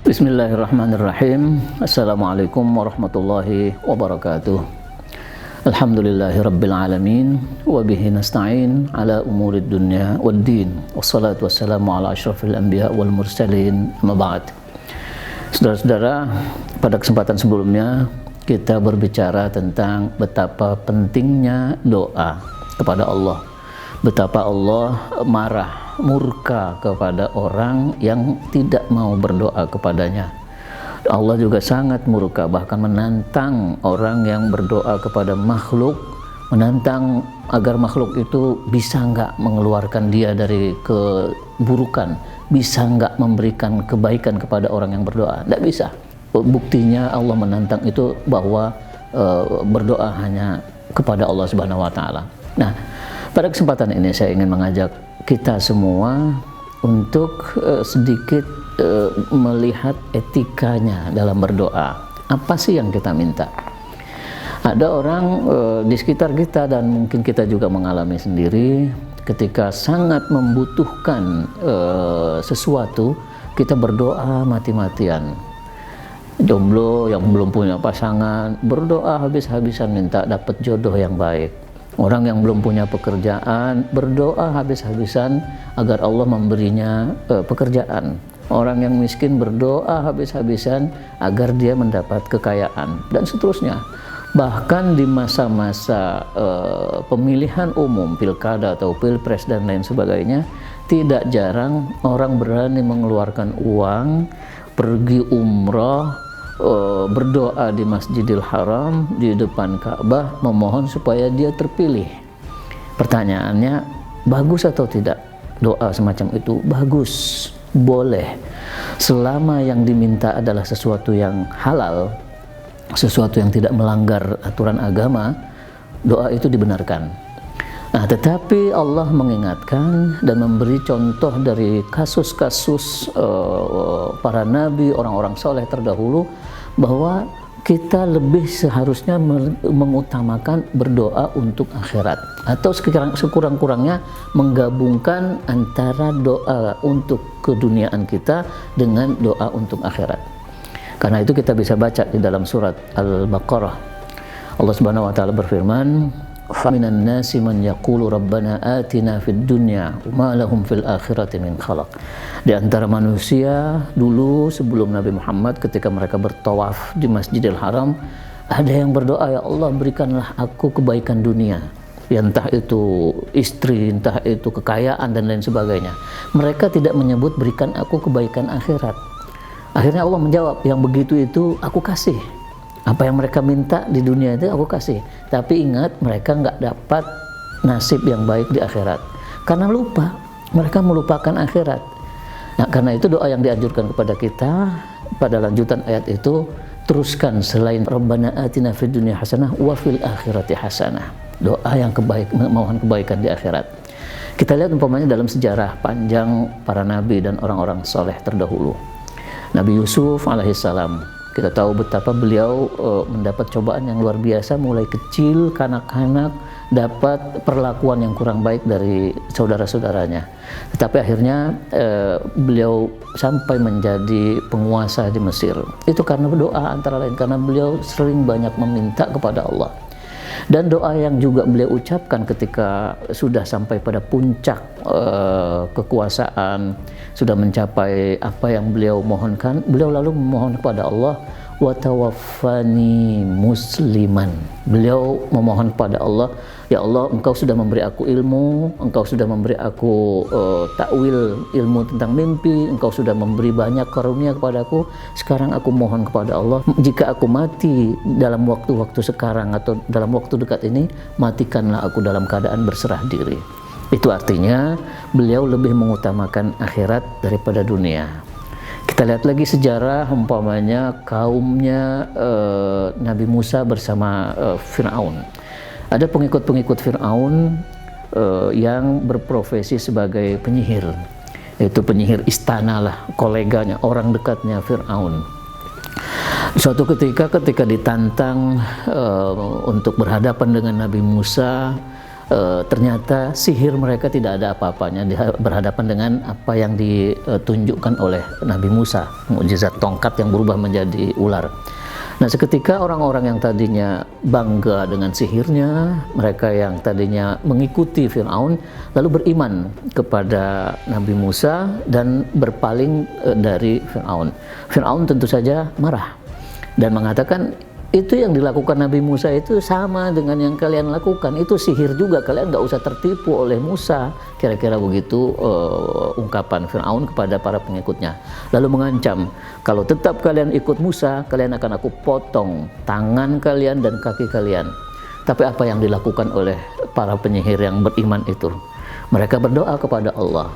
Bismillahirrahmanirrahim. Assalamualaikum warahmatullahi wabarakatuh. Alhamdulillahi rabbil alamin wa bihi nasta'in ala umurid dunya waddin. Wassalatu wassalamu ala asyrafil anbiya wal mursalin. Amma ba'd. Saudara-saudara, pada kesempatan sebelumnya kita berbicara tentang betapa pentingnya doa kepada Allah. Betapa Allah murka kepada orang yang tidak mau berdoa kepadanya. Allah juga sangat murka, bahkan menantang orang yang berdoa kepada makhluk, menantang agar makhluk itu bisa nggak mengeluarkan dia dari keburukan, bisa nggak memberikan kebaikan kepada orang yang berdoa. Tidak bisa. Buktinya Allah menantang itu bahwa berdoa hanya kepada Allah Subhanahu wa Ta'ala. Nah, pada kesempatan ini saya ingin mengajak kita semua untuk sedikit melihat etikanya dalam berdoa. Apa sih yang kita minta? Ada orang di sekitar kita dan mungkin kita juga mengalami sendiri, ketika sangat membutuhkan sesuatu, kita berdoa mati-matian. Jomblo yang belum punya pasangan berdoa habis-habisan minta dapat jodoh yang baik. Orang yang belum punya pekerjaan berdoa habis-habisan agar Allah memberinya pekerjaan. Orang yang miskin berdoa habis-habisan agar dia mendapat kekayaan, dan seterusnya. Bahkan di masa-masa pemilihan umum, pilkada atau pilpres dan lain sebagainya, tidak jarang orang berani mengeluarkan uang, pergi umrah, berdoa di Masjidil Haram, di depan Ka'bah, memohon supaya dia terpilih. Pertanyaannya, bagus atau tidak doa semacam itu? Bagus, boleh, selama yang diminta adalah sesuatu yang halal, sesuatu yang tidak melanggar aturan agama, doa itu dibenarkan. Nah, tetapi Allah mengingatkan dan memberi contoh dari kasus-kasus para nabi, orang-orang soleh terdahulu, bahwa kita lebih seharusnya mengutamakan berdoa untuk akhirat, atau sekurang-kurangnya menggabungkan antara doa untuk keduniaan kita dengan doa untuk akhirat. Karena itu kita bisa baca di dalam surat Al-Baqarah, Allah Subhanahu wa Ta'ala berfirman, "Faminan nasi man yaqulu rabbana atina fid dunya wa ma lahum fil akhirati min khalaq." Di antara manusia dulu sebelum Nabi Muhammad, ketika mereka bertawaf di Masjidil Haram, ada yang berdoa, "Ya Allah, berikanlah aku kebaikan dunia." Ya, entah itu istri, entah itu kekayaan dan lain sebagainya. Mereka tidak menyebut berikan aku kebaikan akhirat. Akhirnya Allah menjawab, yang begitu itu aku kasih. Apa yang mereka minta di dunia itu aku kasih. Tapi ingat, mereka nggak dapat nasib yang baik di akhirat. Karena lupa, mereka melupakan akhirat. Nah, karena itu doa yang dianjurkan kepada kita pada lanjutan ayat itu, teruskan selain Rabbana atina fid dunya hasanah wa fil akhirati hasanah. Doa yang mohon kebaikan di akhirat. Kita lihat umpamanya dalam sejarah panjang para nabi dan orang-orang soleh terdahulu. Nabi Yusuf alaihissalam, kita tahu betapa beliau mendapat cobaan yang luar biasa, mulai kecil, kanak-kanak, dapat perlakuan yang kurang baik dari saudara-saudaranya. Tetapi akhirnya beliau sampai menjadi penguasa di Mesir. Itu karena berdoa, antara lain karena beliau sering banyak meminta kepada Allah. Dan doa yang juga beliau ucapkan ketika sudah sampai pada puncak kekuasaan, sudah mencapai apa yang beliau mohonkan, beliau lalu memohon kepada Allah, wa tawaffani musliman. Beliau memohon kepada Allah, ya Allah, engkau sudah memberi aku ilmu, engkau sudah memberi aku takwil ilmu tentang mimpi, engkau sudah memberi banyak karunia kepadaku. Sekarang aku mohon kepada Allah, jika aku mati dalam waktu-waktu sekarang atau dalam waktu dekat ini, matikanlah aku dalam keadaan berserah diri. Itu artinya beliau lebih mengutamakan akhirat daripada dunia. Kita lihat lagi sejarah umpamanya kaumnya Nabi Musa bersama Fir'aun. Ada pengikut-pengikut Fir'aun yang berprofesi sebagai penyihir. Itu penyihir istana lah, koleganya, orang dekatnya Fir'aun. Suatu ketika ditantang untuk berhadapan dengan Nabi Musa, ternyata sihir mereka tidak ada apa-apanya berhadapan dengan apa yang ditunjukkan oleh Nabi Musa, mukjizat tongkat yang berubah menjadi ular. Nah, seketika orang-orang yang tadinya bangga dengan sihirnya, mereka yang tadinya mengikuti Fir'aun, lalu beriman kepada Nabi Musa dan berpaling dari Fir'aun. Fir'aun tentu saja marah dan mengatakan, itu yang dilakukan Nabi Musa itu sama dengan yang kalian lakukan, itu sihir juga, kalian nggak usah tertipu oleh Musa. Kira-kira begitu ungkapan Fir'aun kepada para pengikutnya. Lalu mengancam, kalau tetap kalian ikut Musa, kalian akan aku potong tangan kalian dan kaki kalian. Tapi apa yang dilakukan oleh para penyihir yang beriman itu? Mereka berdoa kepada Allah.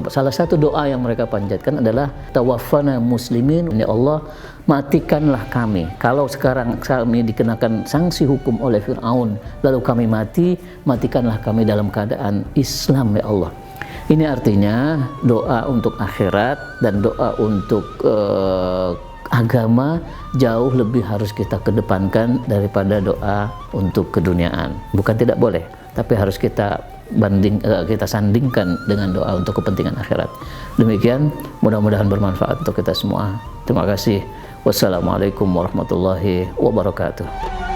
Salah satu doa yang mereka panjatkan adalah tawaffana muslimin, ya Allah, matikanlah kami. Kalau sekarang kami dikenakan sanksi hukum oleh Fir'aun, lalu kami mati, matikanlah kami dalam keadaan Islam, ya Allah. Ini artinya doa untuk akhirat dan doa untuk agama jauh lebih harus kita kedepankan daripada doa untuk keduniaan. Bukan tidak boleh, tapi harus kita sandingkan dengan doa untuk kepentingan akhirat. Demikian, mudah-mudahan bermanfaat untuk kita semua. Terima kasih. Wassalamualaikum warahmatullahi wabarakatuh.